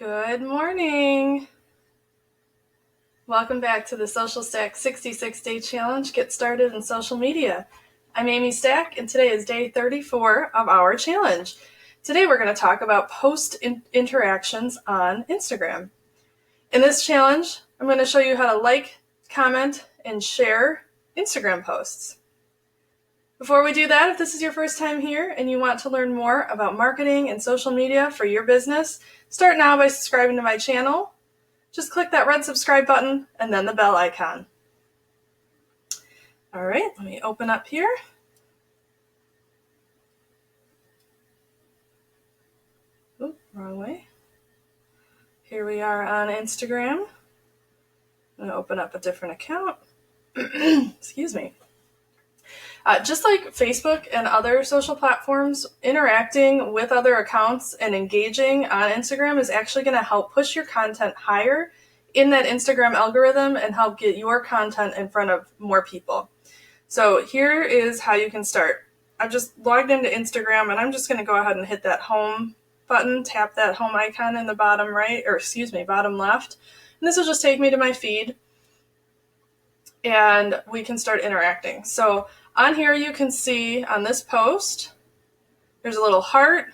Good morning. Welcome back to the Social Stack 66-Day Challenge. Get started in social media. I'm Amy Stack, and today is day 34 of our challenge. Today we're going to talk about post interactions on Instagram. In this challenge, I'm going to show you how to like, comment, and share Instagram posts. Before we do that, if this is your first time here and you want to learn more about marketing and social media for your business, start now by subscribing to my channel. Just click that red subscribe button and then the bell icon. All right, let me open up here. Oop, wrong way. Here we are on Instagram. I'm going to open up a different account. Excuse me. Just like Facebook and other social platforms, interacting with other accounts and engaging on Instagram is actually going to help push your content higher in that Instagram algorithm and help get your content in front of more people. So here is how you can start. I've just logged into Instagram and I'm just going to go ahead and hit that home button, tap that home icon in the bottom right, or bottom left. And this will just take me to my feed and we can start interacting. So on here you can see on this post, there's a little heart,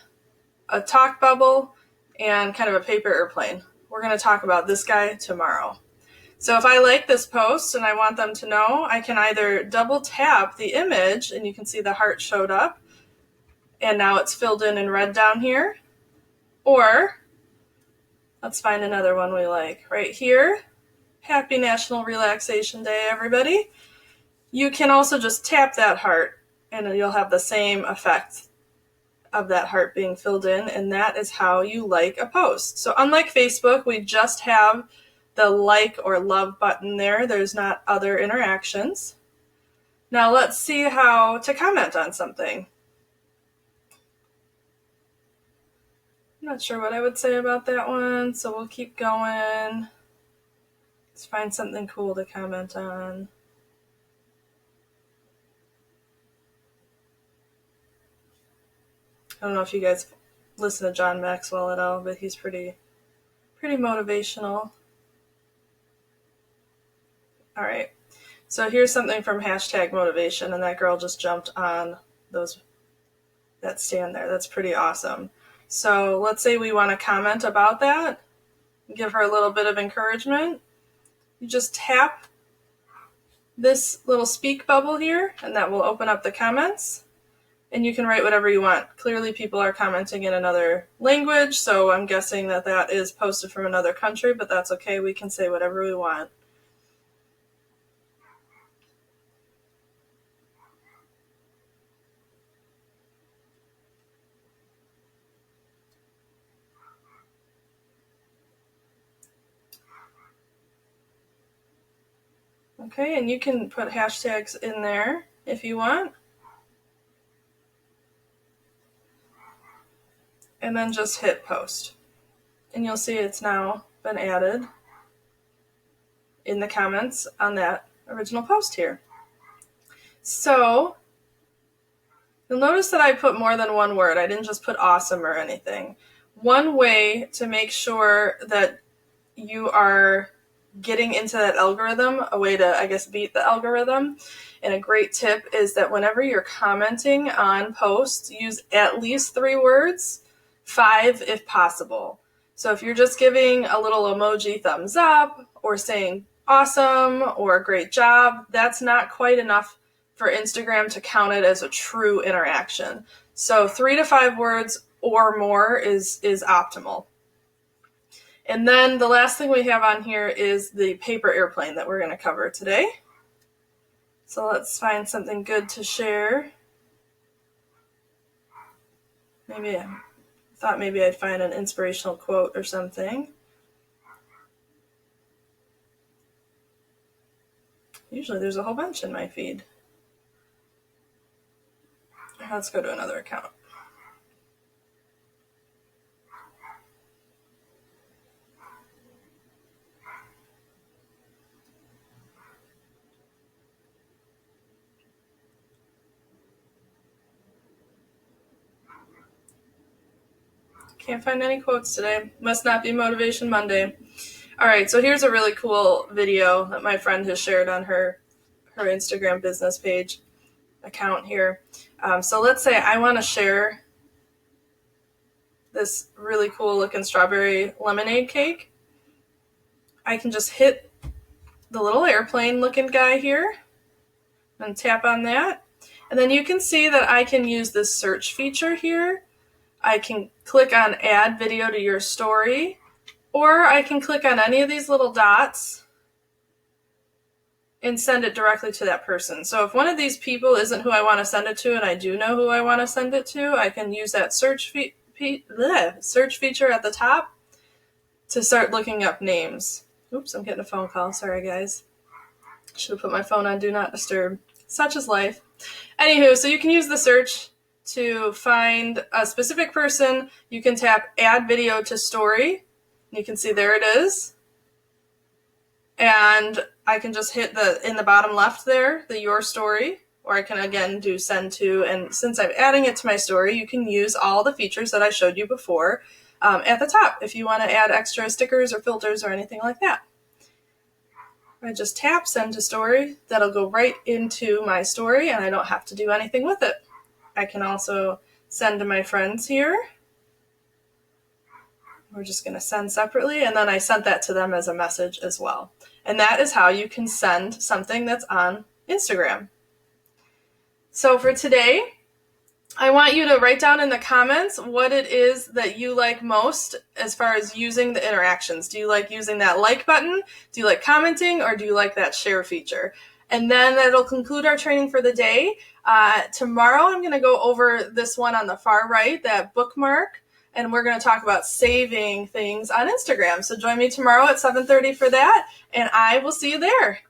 a talk bubble, and kind of a paper airplane. We're going to talk about this guy tomorrow. So if I like this post and I want them to know, I can either double tap the image and you can see the heart showed up and now it's filled in red down here. Or let's find another one we like right here. Happy National Relaxation Day, everybody. You can also just tap that heart and you'll have the same effect of that heart being filled in, and that is how you like a post. So unlike Facebook, we just have the like or love button there. There's not other interactions. Now let's see how to comment on something. I'm not sure what I would say about that one, so we'll keep going. Let's find something cool to comment on. I don't know if you guys listen to John Maxwell at all, but he's pretty motivational. All right. So here's something from #motivation, and that girl just jumped on that stand there. That's pretty awesome. So let's say we want to comment about that, give her a little bit of encouragement. You just tap this little speak bubble here, and that will open up the comments, and you can write whatever you want. Clearly people are commenting in another language, so I'm guessing that is posted from another country, but that's okay. We can say whatever we want. Okay, and you can put hashtags in there if you want. And then just hit post. And you'll see it's now been added in the comments on that original post here. So you'll notice that I put more than one word. I didn't just put awesome or anything. One way to make sure that you are getting into that algorithm, a way to, I guess, beat the algorithm, and a great tip is that whenever you're commenting on posts, use at least 3 words, 5 if possible. So if you're just giving a little emoji thumbs up or saying awesome or great job, that's not quite enough for Instagram to count it as a true interaction. So 3 to 5 words or more is optimal. And then the last thing we have on here is the paper airplane that we're going to cover today. So let's find something good to share. Maybe I thought I'd find an inspirational quote or something. Usually there's a whole bunch in my feed. Let's go to another account. Can't find any quotes today. Must not be Motivation Monday. All right, so here's a really cool video that my friend has shared on her Instagram business page account here. So let's say I want to share this really cool looking strawberry lemonade cake. I can just hit the little airplane looking guy here and tap on that. And then you can see that I can use this search feature here. I can click on add video to your story, or I can click on any of these little dots and send it directly to that person. So if one of these people isn't who I want to send it to and I do know who I want to send it to, I can use that search feature at the top to start looking up names. Oops, I'm getting a phone call. Sorry, guys. Should have put my phone on Do Not Disturb. Such is life. Anywho, so you can use the search to find a specific person. You can tap Add Video to Story. You can see there it is. And I can just hit in the bottom left there, the Your Story, or I can again do Send To. And since I'm adding it to my story, you can use all the features that I showed you before at the top if you want to add extra stickers or filters or anything like that. I just tap Send to Story. That'll go right into my story and I don't have to do anything with it. I can also send to my friends here. We're just going to send separately, and then I sent that to them as a message as well. And that is how you can send something that's on Instagram. So for today, I want you to write down in the comments what it is that you like most as far as using the interactions. Do you like using that like button? Do you like commenting? Or do you like that share feature? And then that'll conclude our training for the day. Tomorrow I'm going to go over this one on the far right, that bookmark, and we're going to talk about saving things on Instagram. So join me tomorrow at 7:30 for that, and I will see you there.